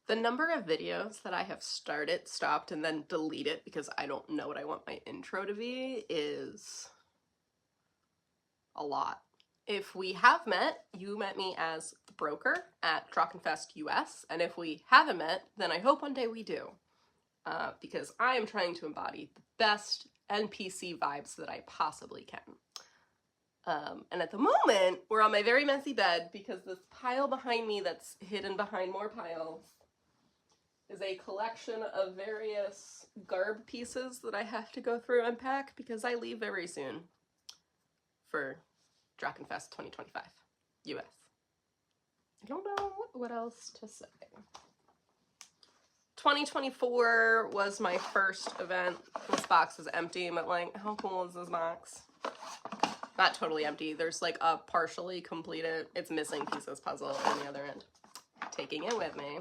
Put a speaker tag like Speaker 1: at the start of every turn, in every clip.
Speaker 1: The number of videos that I have started, stopped, and then deleted because I don't know what I want my intro to be is a lot. If we have met, you met me as the broker at DrachenFest US, and if we haven't met, then I hope one day we do. Because I am trying to embody the best NPC vibes that I possibly can. And at the moment, we're on my very messy bed because this pile behind me that's hidden behind more piles is a collection of various garb pieces that I have to go through and unpack because I leave very soon for DrachenFest 2025 US. I don't know what else to say. 2024 was my first event. This box is empty, but like, how cool is this box? Not totally empty. There's like a partially completed, it's missing pieces puzzle on the other end. Taking it with me.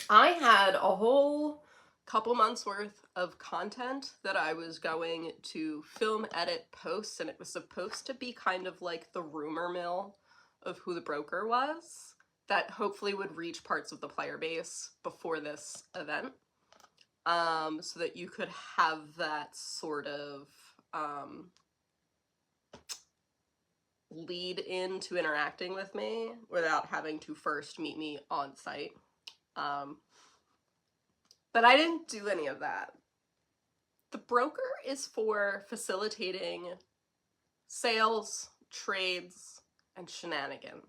Speaker 1: I had a whole couple months worth of content that I was going to film, edit, post, and it was supposed to be kind of like the rumor mill of who the broker was that hopefully would reach parts of the player base before this event, so that you could have that sort of lead into interacting with me without having to first meet me on site. But I didn't do any of that. The broker is for facilitating sales, trades, and shenanigans.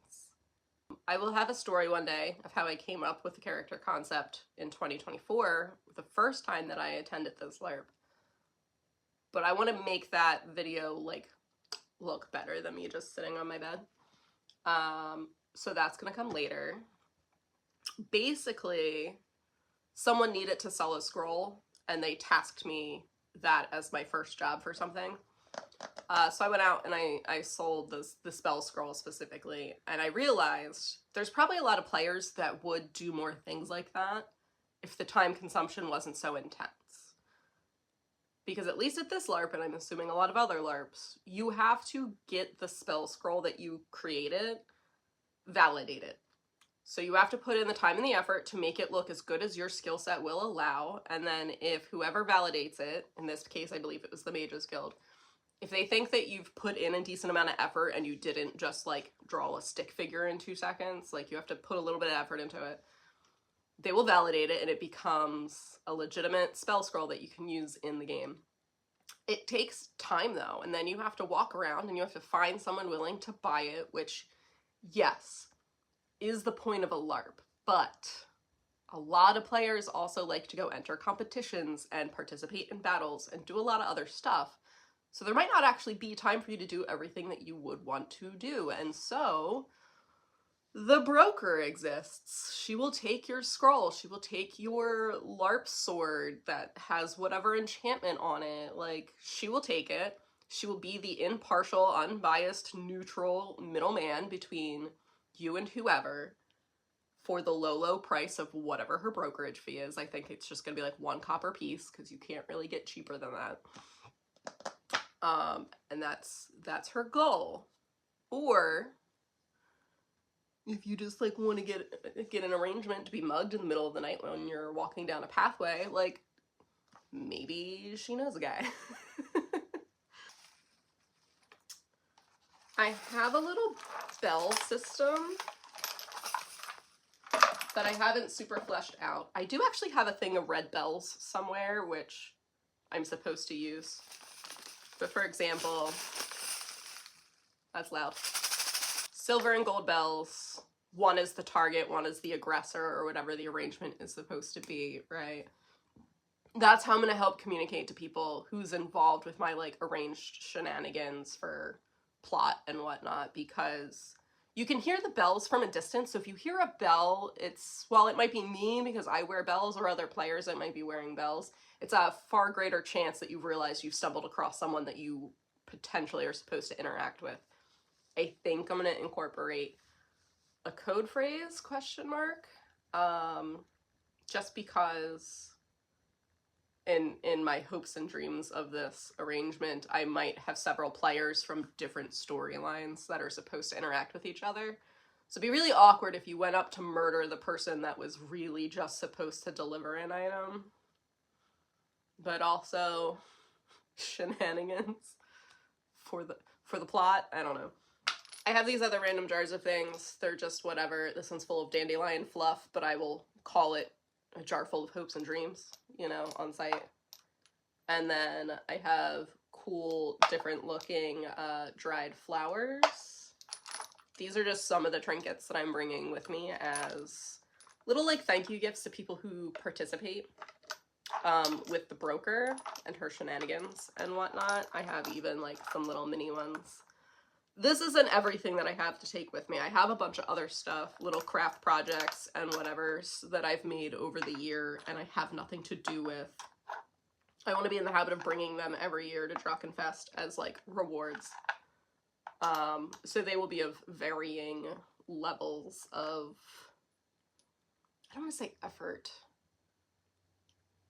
Speaker 1: I will have a story one day of how I came up with the character concept in 2024, the first time that I attended this LARP. But I want to make that video like look better than me just sitting on my bed. So that's gonna come later. Basically, someone needed to sell a scroll and they tasked me that as my first job for something. So I went out and I sold the spell scroll specifically, and I realized there's probably a lot of players that would do more things like that if the time consumption wasn't so intense. Because at least at this LARP, and I'm assuming a lot of other LARPs, you have to get the spell scroll that you created validated. So you have to put in the time and the effort to make it look as good as your skill set will allow, and then if whoever validates it, in this case I believe it was the Mages Guild, if they think that you've put in a decent amount of effort and you didn't just like draw a stick figure in 2 seconds, like you have to put a little bit of effort into it, they will validate it and it becomes a legitimate spell scroll that you can use in the game. It takes time though, and then you have to walk around and you have to find someone willing to buy it, which, yes, is the point of a LARP, but a lot of players also like to go enter competitions and participate in battles and do a lot of other stuff. So there might not actually be time for you to do everything that you would want to do. And so the broker exists. She will take your scroll. She will take your LARP sword that has whatever enchantment on it. Like, she will take it. She will be the impartial, unbiased, neutral middleman between you and whoever for the low price of whatever her brokerage fee is. I think it's just gonna be like 1 copper piece because you can't really get cheaper than that. And that's her goal. Or if you just like want to get an arrangement to be mugged in the middle of the night when you're walking down a pathway, like maybe she knows a guy. I have a little bell system that I haven't super fleshed out. I do actually have a thing of red bells somewhere, which I'm supposed to use. But for example, that's loud. Silver and gold bells. One is the target, one is the aggressor, or whatever the arrangement is supposed to be, right? That's how I'm gonna help communicate to people who's involved with my like arranged shenanigans for plot and whatnot, because you can hear the bells from a distance. So if you hear a bell, while it might be me because I wear bells, or other players that might be wearing bells, it's a far greater chance that you've realized you've stumbled across someone that you potentially are supposed to interact with. I think I'm gonna incorporate a code phrase, ? Just because in my hopes and dreams of this arrangement, I might have several players from different storylines that are supposed to interact with each other. So it'd be really awkward if you went up to murder the person that was really just supposed to deliver an item. But also shenanigans for the plot. I don't know. I have these other random jars of things. They're just whatever. This one's full of dandelion fluff, but I will call it a jar full of hopes and dreams, you know, on site. And then I have cool, different looking dried flowers. These are just some of the trinkets that I'm bringing with me as little like thank you gifts to people who participate with the broker and her shenanigans and whatnot. I have even like some little mini ones. This isn't everything that I have to take with me. I have a bunch of other stuff, little craft projects and whatever that I've made over the year and I have nothing to do with. I want to be in the habit of bringing them every year to DrachenFest as like rewards. So they will be of varying levels of, I don't want to say effort.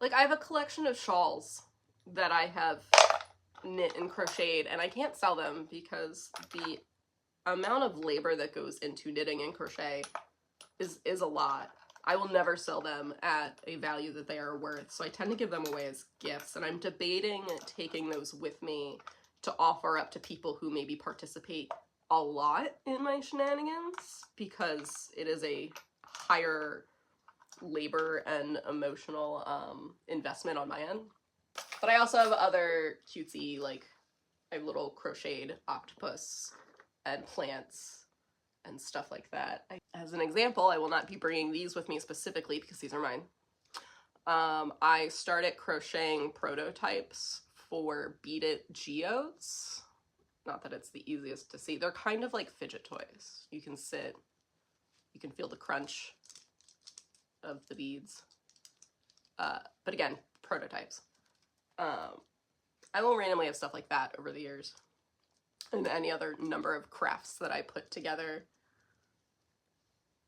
Speaker 1: Like I have a collection of shawls that I have knit and crocheted and I can't sell them because the amount of labor that goes into knitting and crochet is a lot. I will never sell them at a value that they are worth, so I tend to give them away as gifts, and I'm debating taking those with me to offer up to people who maybe participate a lot in my shenanigans, because it is a higher labor and emotional investment on my end. But I also have other cutesy, like, I have little crocheted octopus and plants and stuff like that. As an example, I will not be bringing these with me specifically because these are mine. I started crocheting prototypes for Beat It geodes. Not that it's the easiest to see. They're kind of like fidget toys. You can sit, you can feel the crunch of the beads. But again, prototypes. I will randomly have stuff like that over the years. And any other number of crafts that I put together.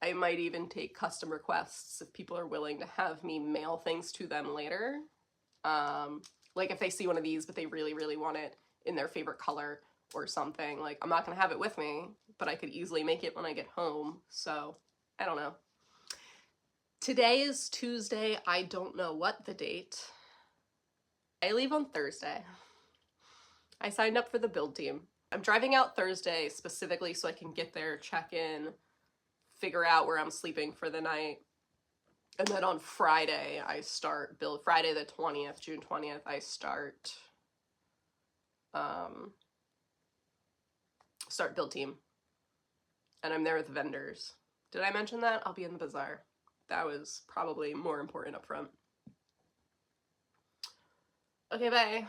Speaker 1: I might even take custom requests if people are willing to have me mail things to them later. Like if they see one of these but they really, really want it in their favorite color or something. Like, I'm not going to have it with me, but I could easily make it when I get home. So, I don't know. Today is Tuesday. I don't know what the date. I leave on Thursday. I signed up for the build team. I'm driving out Thursday specifically so I can get there, check in, figure out where I'm sleeping for the night. And then on Friday, I start build. Friday the 20th, June 20th, I start build team. And I'm there with vendors. Did I mention that? I'll be in the bazaar. That was probably more important up front. Okay, bye.